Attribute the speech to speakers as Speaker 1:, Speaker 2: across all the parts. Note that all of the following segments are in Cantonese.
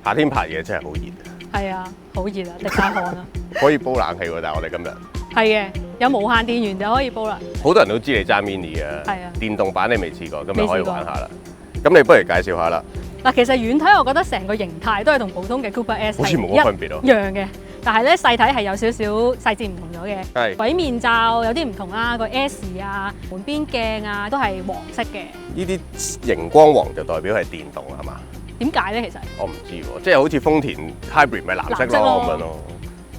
Speaker 1: 夏天拍嘢真係好熱。
Speaker 2: 係啊，好熱啊，滴晒汗啊。
Speaker 1: 可以煲冷氣喎，但係我哋今日
Speaker 2: 係嘅，有無限電源就可以煲啦。
Speaker 1: 好多人都知你揸 mini 啊，
Speaker 2: 係啊，
Speaker 1: 電動版你未試過，今日可以玩下啦。咁你不如介紹下啦。
Speaker 2: 嗱，其實遠睇我覺得成個形態都係同普通嘅 Cooper S
Speaker 1: 好似冇乜分別咯，
Speaker 2: 一樣嘅。但係咧細睇係有少少細節唔同咗嘅。
Speaker 1: 係
Speaker 2: 位面罩有啲唔同啦，個 S 啊、門邊鏡啊都係黃色嘅。
Speaker 1: 呢啲熒光黃就代表係電動係嘛？
Speaker 2: 點解咧？其實
Speaker 1: 我唔知喎，即係好似豐田 Hybrid 咪藍色
Speaker 2: 藍色咯
Speaker 1: 咯咁樣咯。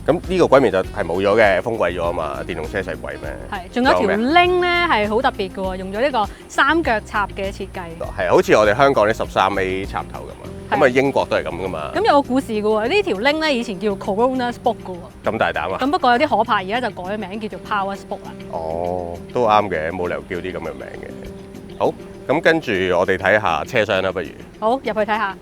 Speaker 1: 咁呢個鬼面就係冇咗嘅，封貴咗啊嘛！電動車使鬼咩？
Speaker 2: 係，仲有條鈴咧係好特別嘅喎，用咗呢個三腳插嘅設計。
Speaker 1: 係好似我哋香港啲13A 插頭咁啊，咁啊英國都係咁噶嘛。
Speaker 2: 咁有個故事嘅喎，呢條鈴咧以前叫 Corona Sport 嘅喎。
Speaker 1: 咁大膽啊！
Speaker 2: 咁不過有啲可怕，而家就改咗名叫做 Power Sport 啦。
Speaker 1: 哦，都啱嘅，冇理由叫啲咁嘅名嘅。好，咁跟住我哋睇下車廂啦，不如。
Speaker 2: 好，入去睇下。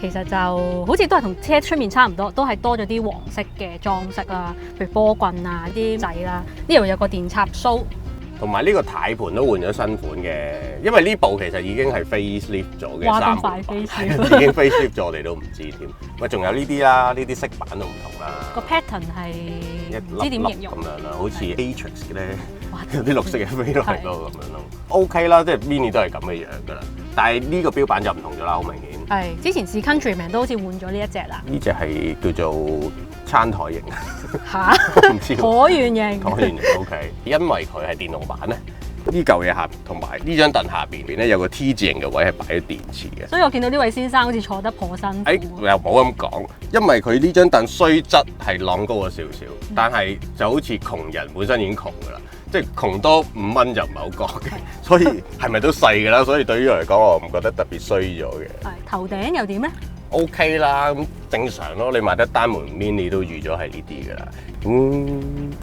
Speaker 2: 其實就好似都係同車出面差唔多，都係多咗啲黃色嘅裝飾啦，譬如波棍啊、啲仔啦。呢度有個電插蘇，
Speaker 1: 同埋呢個軚盤都換咗新款嘅，因為呢部其實已經係 facelift 咗嘅
Speaker 2: 哇
Speaker 1: 三
Speaker 2: 咁快 facelift
Speaker 1: 已經 facelift 咗，我哋都唔知添。喂，仲有呢啲啦，呢啲色板都唔同啦。
Speaker 2: 個 pattern 係唔知點形容
Speaker 1: 咁樣啦，好似 Matrix 咧
Speaker 2: 哇，
Speaker 1: 有啲綠色嘅飛落嚟咯，咁樣咯。OK 啦，即係 Mini 都係咁嘅樣噶啦，但係呢個標版就唔同咗啦，好明顯。
Speaker 2: 係之前試 Countryman 都好似換咗呢一隻啦。
Speaker 1: 呢隻係叫做餐台型，
Speaker 2: 嚇，
Speaker 1: 唔知
Speaker 2: 橢圓形。
Speaker 1: 橢圓型 OK，因為佢係電動版咧。呢嚿嘢下同埋呢張凳下邊咧有個 T 字形嘅位係擺咗電池嘅，
Speaker 2: 所以我見到呢位先生好似坐得頗辛苦。
Speaker 1: 又冇咁講，因為佢呢張凳雖則係朗高咗少少，但係就好似窮人本身已經窮㗎啦，即係窮多5蚊就唔係好覺嘅，所以係咪都細㗎啦？所以對於我嚟講，我唔覺得特別衰咗嘅。
Speaker 2: 係頭頂又點咧？
Speaker 1: OK 啦，咁正常咯。你買得單門 mini 都預咗係呢啲㗎啦。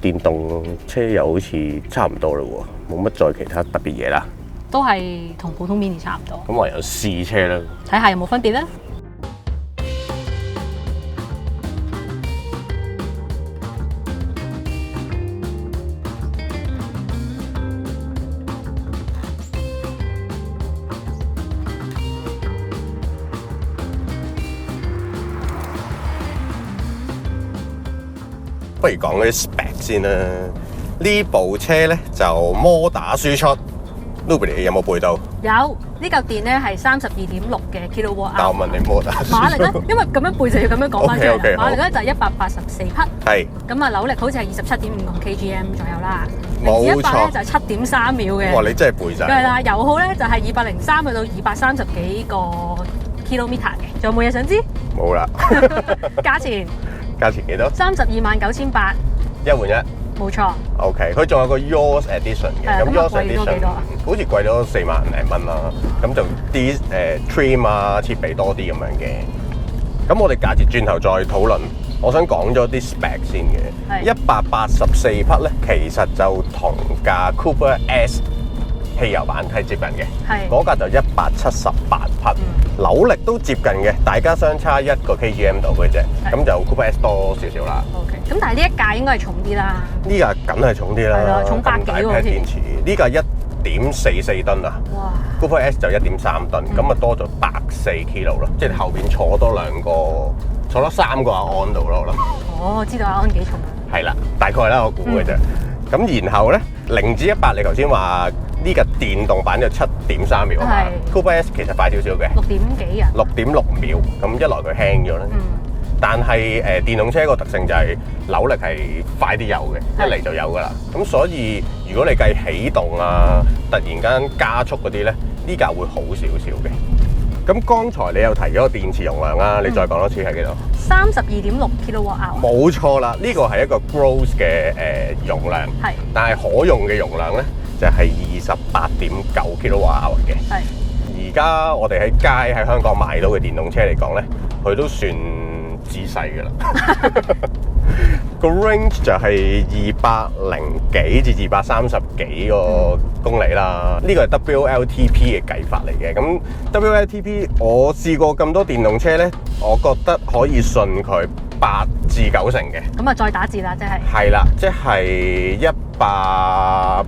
Speaker 1: 電動車又好似差唔多啦喎，冇乜再其他特別嘢啦。
Speaker 2: 都係同普通 mini 差唔多。
Speaker 1: 咁唯有試車啦，
Speaker 2: 睇下有冇分別咧？
Speaker 1: 不如講嗰啲 spec 先啦。呢部車咧就摩打輸出 ，Ruby 你有冇背到？
Speaker 2: 有呢嚿電咧係32.6嘅 kilowatt。
Speaker 1: 但我問你摩打輸出。
Speaker 2: 馬力咧，因為咁樣背就要咁樣講翻出嚟啦。
Speaker 1: OK，
Speaker 2: 馬力咧就係184匹。
Speaker 1: 係。
Speaker 2: 咁啊扭力好似係27.5kgm 左右啦。
Speaker 1: 冇錯。
Speaker 2: 0至100咧就係7.3秒嘅。
Speaker 1: 哇！你真係背晒。
Speaker 2: 係啦，油耗咧就係203去到230幾個 kilometer 嘅。仲有冇嘢想知？
Speaker 1: 冇啦。
Speaker 2: 價錢？
Speaker 1: 價錢幾多
Speaker 2: 329800。
Speaker 1: 一換一。
Speaker 2: 冇錯。
Speaker 1: OK， 佢仲有個 Yours Edition 嘅，咁 Yours Edition 好似貴咗4萬零蚊啦，咁就啲trim 啊設備多啲咁樣嘅。咁我哋價錢轉頭再討論。我想講咗啲 spec 先嘅，184匹咧，其實就同架 Cooper S 汽油版係接近嘅，嗰架就178匹，扭力都接近嘅，大家相差1個 kgm 度嘅啫，咁就 Cooper S 多少少啦。
Speaker 2: OK， 咁但係呢一架應該係重啲啦。呢
Speaker 1: 架梗係重啲啦，
Speaker 2: 係咯，重百幾喎。
Speaker 1: 電池呢架1.44噸啊。哇 ！Cooper S 就1.3噸，咁啊多咗104 kg 咯，即係後邊坐多3個阿安度咯，我諗。
Speaker 2: 哦，知道阿安幾重？
Speaker 1: 係啦，大概啦，我估嘅啫。咁然後咧，0至100，你頭先話呢架電動版就7.3秒啊。Cooper S 其實快少少嘅
Speaker 2: ，6點幾啊
Speaker 1: ？6.6秒。咁一來佢輕咗咧，但係電動車個特性就係扭力係快啲有嘅，一嚟就有噶啦。咁所以如果你計起動啊，突然間加速嗰啲咧，呢架會好少少嘅。咁剛才你有提咗個電池容量啦，你再講多次係幾多
Speaker 2: ？32.6 kWh。冇
Speaker 1: 錯啦，呢個係一個 gross 嘅容量，但係可用嘅容量咧就係28.9 kWh 嘅。而家我哋喺街喺香港買到嘅電動車嚟講咧，佢都算仔細㗎啦。個 range 就係200幾至230幾個公里啦。呢個係 WLTP 嘅計法嚟嘅。咁 WLTP 我試過咁多電動車咧，我覺得可以信佢8至9成嘅。
Speaker 2: 咁啊，再打字啦，即係。
Speaker 1: 係啦，即係180、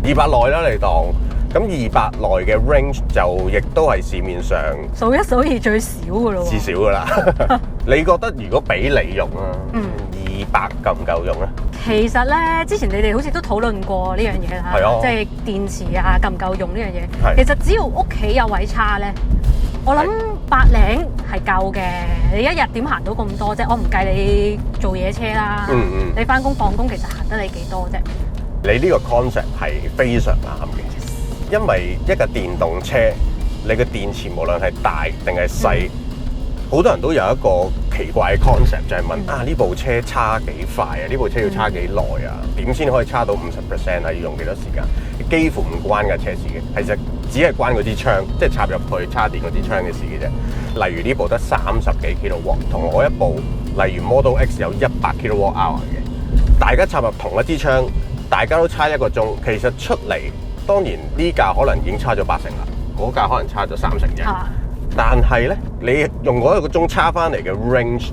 Speaker 1: 200內啦，你當。咁咁200內嘅 range 就亦都係市面上
Speaker 2: 數一數二最少嘅咯喎。
Speaker 1: 至少㗎啦。你覺得如果俾你用啊，200夠唔夠用咧？
Speaker 2: 其實咧，之前你哋好似都討論過呢樣嘢啦，即係電池啊夠唔夠用呢樣嘢。其實只要屋企有位叉咧，我諗100係夠嘅。你一日點行到咁多啫？我唔計你做嘢車啦，你翻工放工其實行得你幾多啫？
Speaker 1: 你呢個 concept 係非常啱嘅，因為一架電動車，你嘅電池無論係大定係細，好多人都有一個奇怪嘅 concept， 就係問呢部車叉幾快啊？呢部車要叉幾耐啊？點先可以叉到50% 啊？要用幾多時間？幾乎唔關架車事嘅，其實只係關嗰支槍，即係插入去叉電嗰支槍嘅事嘅啫。例如呢部得30幾 kW， 同我一部例如 Model X 有100 kWh 嘅，大家插入同一支槍，大家都叉1個鐘，其實出嚟當然呢架可能已經叉咗80%啦，嗰架可能叉咗30%啫。但係咧，你用嗰1個鐘叉翻嚟嘅 range，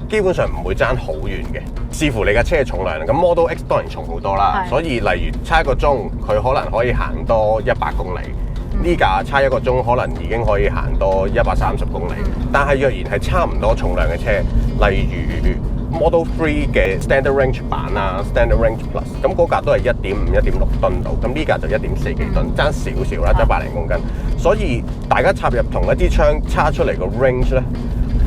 Speaker 1: 基本上唔會爭好遠嘅。視乎你架車嘅重量，咁 Model X 當然重好多啦。所以例如叉1個鐘，佢可能可以行多100公里。呢架叉1個鐘可能已經可以行多130公里。但係若然係差唔多重量嘅車，例如 Model 3嘅 Standard Range 版啊 ，Standard Range Plus， 咁嗰架都係1.5、1.6噸度，咁呢架就1.4幾噸，爭少少啦，爭100零公斤。所以大家插入同一支槍叉出嚟個 range 咧，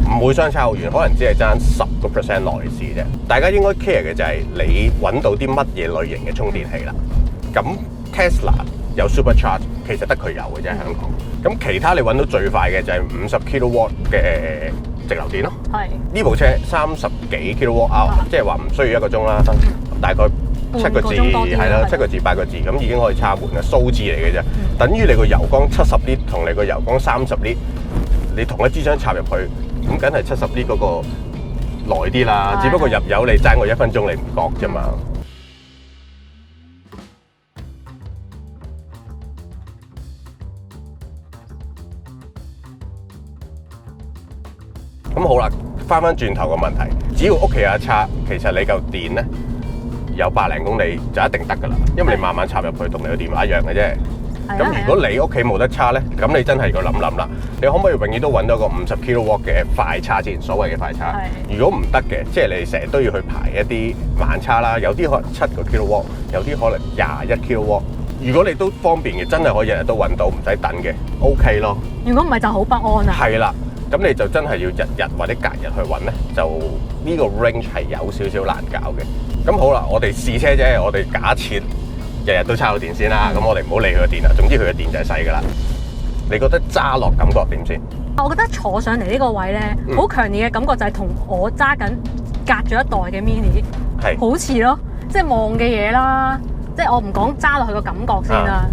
Speaker 1: 唔會相差好遠，可能只係爭10% 內事啫。大家應該 care 嘅就係你揾到啲乜嘢類型嘅充電器啦。咁 Tesla 有 Supercharge， 其實得佢有嘅啫，香港。咁其他你揾到最快嘅就係50 kW 嘅直流電咯。呢部車30幾 kWh， 即係話唔需要1個鐘啦，大概7個字係啦，7個字8個字咁已經可以插滿嘅數字嚟嘅啫。等於你個油缸70 lit 同你個油缸30 lit， 你同一支槍插入去，咁梗係70 lit 嗰個耐啲啦。只不過入油你爭我1分鐘，你唔覺啫嘛。咁好啦，翻轉頭個問題，只要屋企有一叉，其實你嚿電咧有100零公里就一定得噶啦，因為你慢慢插入去同你個電話一樣嘅啫。咁如果你屋企冇得叉咧，咁你真係要諗諗啦，你可唔可以永遠都揾到個50 kW 嘅快叉先？所謂嘅快叉，如果唔得嘅，即係你成日都要去排一啲慢叉啦，有啲可能7個 kW， 有啲可能21 kW。如果你都方便嘅，真係可以日日都揾到，唔使等嘅 ，OK 咯。
Speaker 2: 如果唔係就好不安啊。
Speaker 1: 係啦。咁你就真係要日日或者隔日去揾咧，就呢個 range 係有少少難搞嘅。咁好啦，我哋試車啫，我哋假設日日都叉到電先啦。咁我哋唔好理佢個電啦，總之佢嘅電就係細噶啦。你覺得揸落感覺點先？
Speaker 2: 我覺得坐上嚟呢個位咧，好強烈嘅感覺就係同我揸緊隔咗一代嘅 Mini 好似咯，即係望嘅嘢啦，即係我唔講揸落去個感覺先啦。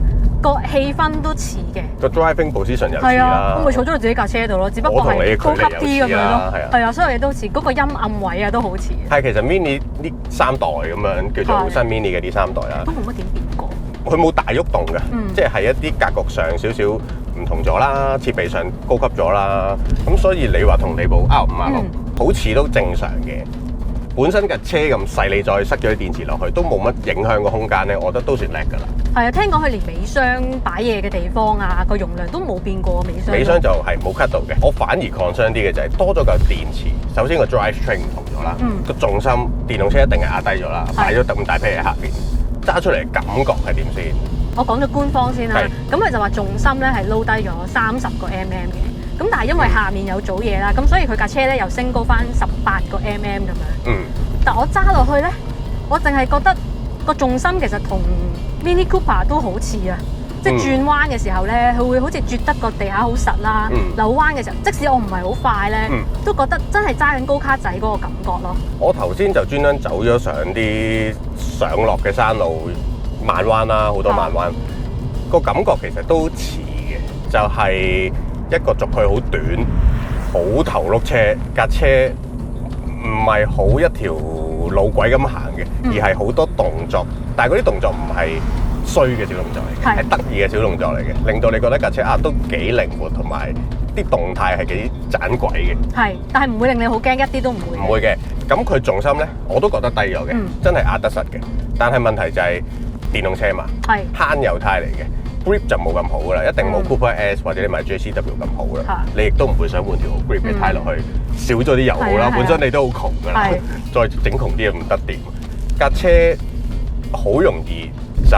Speaker 2: 個氣氛都似嘅，個
Speaker 1: driving position 又似啦，
Speaker 2: 咁咪坐咗喺自己架車度咯，只不過係高級啲咁樣咯，係啊，所有嘢都似，嗰個陰暗位啊都好似。係其實
Speaker 1: Mini 呢3代咁樣叫做新 Mini 嘅呢3代啦，
Speaker 2: 都冇乜點變過。
Speaker 1: 佢冇大喐動嘅，即係一啲格局上少少唔同咗啦，設備上高級咗啦，咁所以你話同你部 R5 R6好似都正常嘅。本身架車咁細，你再塞咗啲電池落去，都冇乜影響個空間咧，我覺得都算叻㗎啦。係啊，聽講佢連尾箱擺嘢嘅地方啊，個容量都冇變過尾箱。尾箱就係冇 cut 到嘅，我反而 concern 啲嘅就係多咗嚿電池。首先個 drive train 唔同咗啦，個重心電動車一定係壓低咗啦，擺咗咁大批喺下邊，揸出嚟感覺係點先？我講咗官方先啦，咁佢就話重心咧係撈低咗30個 mm 嘅。咁但係因為下面有組嘢啦，咁所以佢架車咧又升高翻18個 mm 咁樣。但我揸落去咧，我淨係覺得個重心其實同 Mini Cooper 都好似啊，即係轉彎嘅時候咧，佢會好似啜得個地下好實啦。扭彎嘅時候，即使我唔係好快咧，都覺得真係揸緊高卡仔嗰個感覺咯。我頭先就專登走咗上啲上落嘅山路，慢彎啦，好多慢彎，個感覺其實都似嘅，就係一個軸距好短，好頭碌車，架車唔係好一條路軌咁行嘅，而係好多動作，但係嗰啲動作唔係衰嘅小動作嚟嘅，係得意嘅小動作嚟嘅，令到你覺得架車都幾靈活，同埋啲動態係幾盞鬼嘅。係，但係唔會令你好驚，一啲都唔會。唔會嘅，咁佢重心咧，我都覺得低咗嘅，真係壓得實嘅。但係問題就係電動車嘛，慳油胎嚟嘅。grip 就冇咁好噶啦，一定冇 Cooper S 或者你買 JCW 咁好啦。你亦都唔會想換條 grip 嘅軚落去，少咗啲油耗啦。本身你都好窮噶啦，再整窮啲又唔得掂。架車好容易就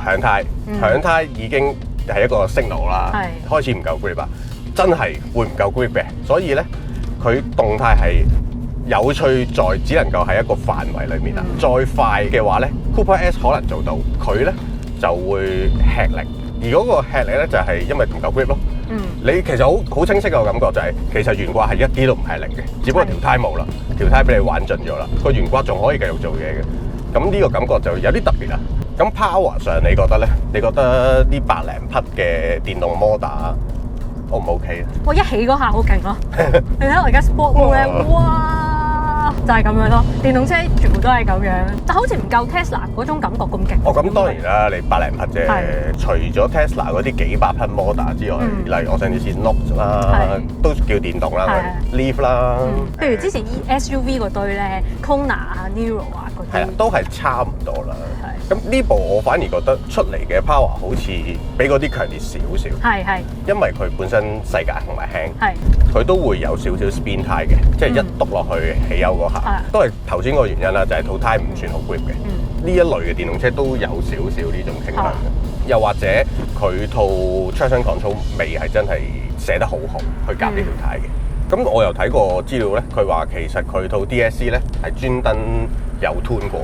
Speaker 1: 響軚，響軚已經係一個 signal 啦，開始唔夠 grip 啊，真係會唔夠 grip 嘅。所以咧，佢動態係有趣在只能夠喺一個範圍裏面啦。再快嘅話咧 ，Cooper S 可能做到，佢咧就會吃力。而嗰個吃力咧就係因為唔夠 grip 咯。你其實好清晰嘅感覺就係，其實懸掛係一啲都唔吃力嘅，只不過條軚冇啦，條軚俾你玩盡咗啦，個懸掛仲可以繼續做嘢嘅。咁呢個感覺就有啲特別啦。咁 power 上你覺得咧？你覺得呢百零匹嘅電動摩打 O 唔 OK 咧？
Speaker 2: 哇！一起嗰下好勁咯！你睇我而家 Sport Mode 咧，哇！就係咁樣咯。電動車全部都係咁樣，但好似唔夠 Tesla 嗰種感覺咁勁。
Speaker 1: 咁當然啦，你百零匹啫。除咗 Tesla 嗰啲幾百匹摩打之外，例如我上次試 Note 啦，都叫電動啦，Leaf 啦。
Speaker 2: 譬如之前 SUV 嗰堆咧 ，Kona 啊、Niro 啊嗰啲，
Speaker 1: 都係差唔多啦。咁呢部我反而覺得出嚟嘅 power 好似比嗰啲強烈少少。因為佢本身細架同埋輕，佢都會有少少 spin 軚嘅，即係一篤落去起油嗰下，都係頭先個原因啦，就係套軚唔算好 grip 嘅。呢一類嘅電動車都有少少呢種傾向嘅。又或者佢套 traction control 未係真係寫得好好去夾呢條軚嘅。咁我又睇過資料咧，佢話其實佢套 DSC 咧係專登有 tune 過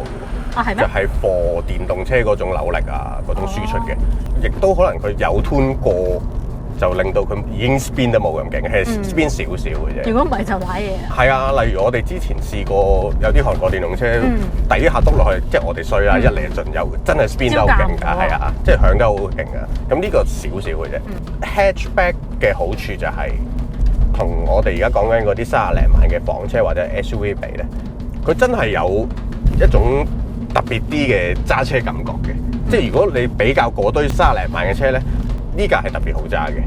Speaker 1: 嘅，就係 for 電動車嗰種扭力啊，嗰種輸出嘅，亦都可能佢有 tune 過，就令到佢已經 spin 得冇咁勁，係 spin 少少嘅啫。
Speaker 2: 如果唔係就瀨嘢啊。係
Speaker 1: 啊，例如我哋之前試過有啲韓國電動車，第一下篤落去，即係我哋衰啦，一嚟就盡油，真係 spin 得好勁㗎，係啊，即係響得好勁㗎。咁呢個少少嘅啫。Hatchback 嘅好處就係同我哋而家講緊嗰啲30零萬嘅房車或者 SUV 比咧，佢真係有一種特別啲嘅揸車感覺嘅。即係如果你比較嗰堆30零萬嘅車咧，呢架係特別好揸嘅。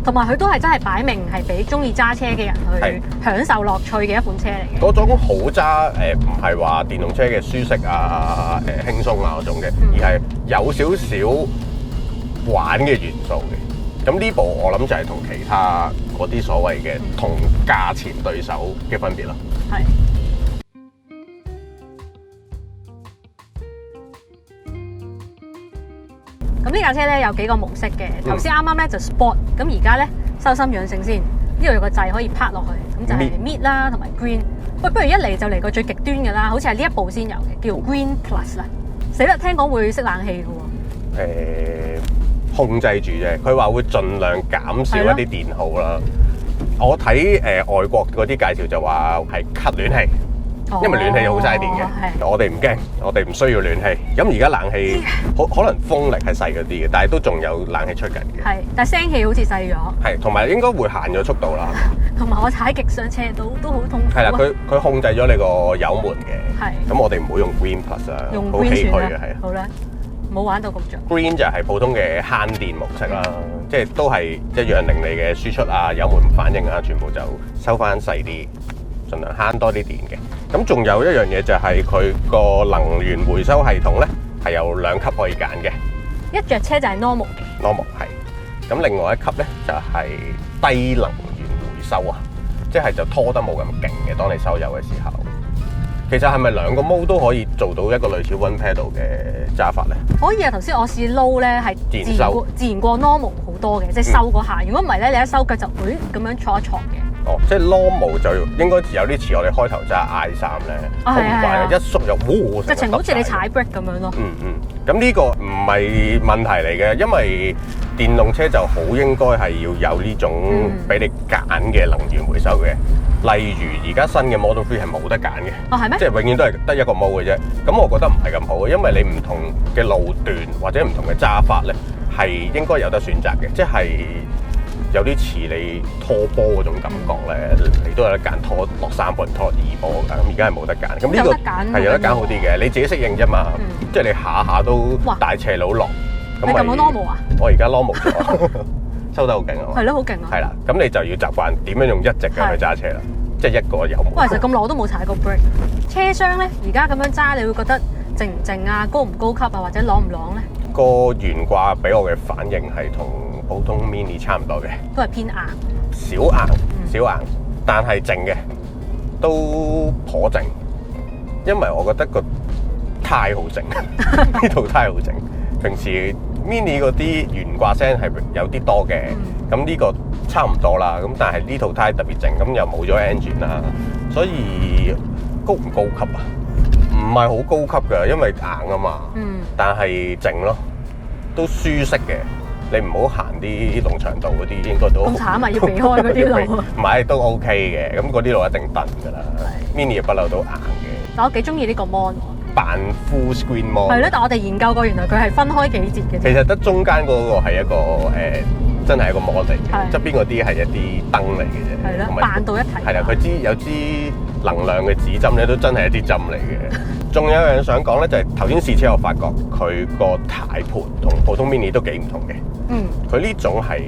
Speaker 2: 同埋佢都係真係擺明係俾中意揸車嘅人去享受樂趣嘅一款車嚟嘅。
Speaker 1: 嗰種好揸唔係話電動車嘅舒適啊、輕鬆啊嗰種嘅，而係有少少玩嘅元素嘅。咁呢部我諗就係同其他嗰啲所謂嘅同價錢對手嘅分別咯。
Speaker 2: 咁呢架車咧有幾個模式嘅，頭先啱啱咧就 Sport， 咁而家咧修心養性先，呢度有個掣可以拍落去，咁就係 Mid 啦同埋 Green。喂，不如一嚟就嚟個最極端嘅啦，好似係呢一部先有嘅，叫 Green Plus 啦。死啦，聽講會熄冷氣嘅喎。
Speaker 1: 控制住啫，佢話會盡量減少一啲電耗啦。我睇外國嗰啲介紹就話係 cut 暖氣，因為暖氣好嘥電嘅。我哋唔驚，我哋唔需要暖氣。咁而家冷氣可能風力係細咗啲嘅，但係都仲有冷氣出緊嘅。
Speaker 2: 但係聲氣好似細咗。同埋
Speaker 1: 應該會限咗速度啦。
Speaker 2: 同埋我踩極上斜度都好痛苦。
Speaker 1: 係啦，佢控制咗你個油門嘅。咁我哋唔好用 Green Plus 啊，
Speaker 2: 用
Speaker 1: 好崎嶇嘅係。
Speaker 2: 好啦。冇玩到咁盡。
Speaker 1: Green 就係普通嘅慳電模式啦，即係都係一樣令你嘅輸出啊、油門反應啊，全部就收翻細啲，盡量慳多啲電嘅。咁仲有一樣嘢就係佢個能源回收系統咧，係有2級可以揀嘅。
Speaker 2: 一着車就係 normal 嘅。
Speaker 1: normal 係。咁另外一級咧就係低能源回收啊，即係就拖得冇咁勁嘅，當你收油嘅時候。其實係咪2個 mode 都可以做到一個類似 one pedal 嘅揸法咧？
Speaker 2: 可以啊！頭先我試撈咧係自然過 normal 好多嘅，即係收嗰下。如果唔係咧，你一收腳就會咁樣挫一挫嘅。
Speaker 1: 即係 normal 就應該有啲似我哋開頭揸 i3咧，好唔慣嘅，一縮就
Speaker 2: 直情好似你踩 brake 咁樣咯。
Speaker 1: 咁呢個唔係問題嚟嘅，因為電動車就好應該係要有呢種俾你揀嘅能源回收嘅。例如而家新嘅 Model 3係冇得揀嘅，
Speaker 2: 係咩？
Speaker 1: 即係永遠都係得一個 mode 嘅啫。咁我覺得唔係咁好嘅，因為你唔同嘅路段或者唔同嘅揸法咧，係應該有得選擇嘅。即係有啲似你拖波嗰種感覺咧，你都有得揀拖落3步拖2波㗎。咁而家係冇得揀。咁呢個係有得揀好啲嘅，你自己適應啫嘛。即係你下下都大斜路落。
Speaker 2: 你撳咗 normal 啊？
Speaker 1: 我而家 normal 咗。收得好勁啊！
Speaker 2: 係咯，好勁啊！
Speaker 1: 係啦，咁你就要習慣點樣用一隻腳去揸車啦，即係一個油門。
Speaker 2: 其實咁耐我都冇踩過 brake。車廂咧，而家咁樣揸，你會覺得靜唔靜啊？高唔高級啊？或者朗唔朗咧？
Speaker 1: 個懸掛俾我嘅反應係同普通 Mini 差唔多嘅，
Speaker 2: 都係偏硬，
Speaker 1: 少硬，但係靜嘅，都頗靜，因為我覺得個胎好靜，呢套胎好靜。平時 Mini 嗰啲懸掛聲係有啲多嘅，咁呢個差唔多啦。咁但係呢套胎特別靜，咁又冇咗 engine 啦，所以高唔高級啊？唔係好高級㗎，因為硬啊嘛。但係靜咯，都舒適嘅。你唔好行啲農場道嗰啲，應該都
Speaker 2: 咁慘啊！要避開嗰啲路。
Speaker 1: 唔係都 OK 嘅，咁嗰啲路一定燉㗎啦。Mini 不嬲都硬嘅。
Speaker 2: 但我幾中意呢個 mon。
Speaker 1: 扮 full screen mon。
Speaker 2: 係咯，但我哋研究過，原來佢係分開幾節嘅。
Speaker 1: 其實得中間嗰個係一個真係一個 mon 嚟嘅，側邊嗰啲係一啲燈嚟嘅啫。
Speaker 2: 係咯，扮到一體。
Speaker 1: 係啦，佢有支能量嘅指針咧，都真係一啲針嚟嘅。仲有一樣想講咧，就係頭先試車我發覺佢個軚盤同普通 Mini 都幾唔同嘅。佢呢種係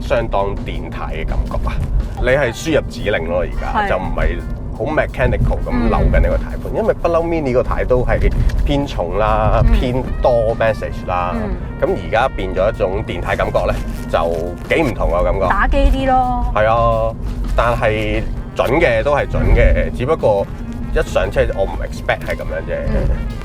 Speaker 1: 相當電軚嘅感覺啊！你係輸入指令咯，而家就唔係好 mechanical 咁扭緊呢個軚盤，因為不嬲 Mini 個軚都係偏重啦，偏多 message 啦。咁而家變咗一種電軚感覺咧，就幾唔同個感覺。
Speaker 2: 打機啲咯。係
Speaker 1: 啊，但係準嘅都係準嘅，只不過一上車我唔 expect 係咁樣啫。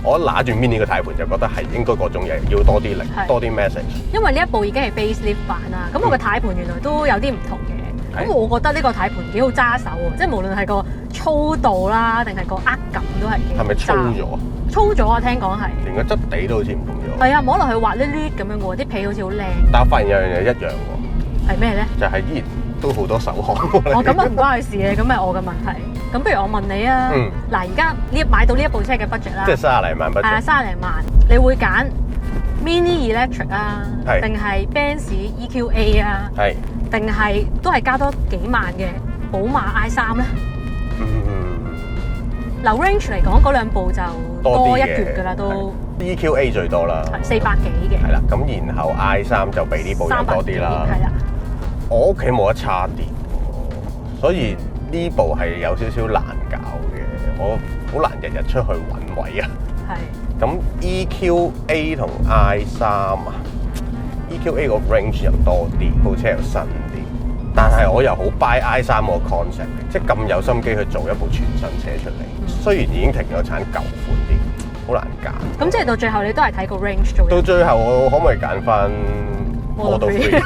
Speaker 1: 我一揦住 Mini 個軚盤就覺得係應該嗰種嘢，要多啲力，多啲 message。
Speaker 2: 因為呢一部已經係 facelift 版啦，咁我個軚盤原來都有啲唔同嘅。咁我覺得呢個軚盤幾好揸手喎，即係無論係個粗度啦，定係個握感都係幾。
Speaker 1: 係咪粗咗？
Speaker 2: 粗咗啊！聽講係。連
Speaker 1: 個質地都好似唔同咗。
Speaker 2: 係啊，摸落去滑捋捋咁樣喎，啲皮好似好靚。
Speaker 1: 但我發現有樣嘢一樣喎。
Speaker 2: 係咩咧？
Speaker 1: 就係依然都好多手汗。
Speaker 2: 咁啊唔關佢事嘅，咁係我嘅問題。咁不如我問你啊，嗱而家買到呢一部車嘅 budget 啦，
Speaker 1: 即係30零萬 budget。
Speaker 2: 係啊，30零萬，你會揀 Mini Electric 啊，定係 Benz EQA 啊？係。定係都係加多幾萬嘅寶馬 i3咧？嗱 range 嚟講，嗰兩部就多一橛㗎啦，都
Speaker 1: EQA 最多啦，400
Speaker 2: 幾嘅。
Speaker 1: 係啦，咁然後 i3就比呢部有多啲啦。係啦，我屋企冇得叉電，所以呢部係有少少難搞嘅，我好難日日出去揾位啊。係。咁 EQA 同 i3 啊？EQA 個 range 又多啲，部車又新啲，但係我又好 buy i3 個 concept，即係咁有心機去做一部全新車出嚟。雖然已經停咗產，舊款啲，好難揀。咁
Speaker 2: 即係到最後你都係睇個 range 做。
Speaker 1: 到最後我可唔可以揀翻 Model 3？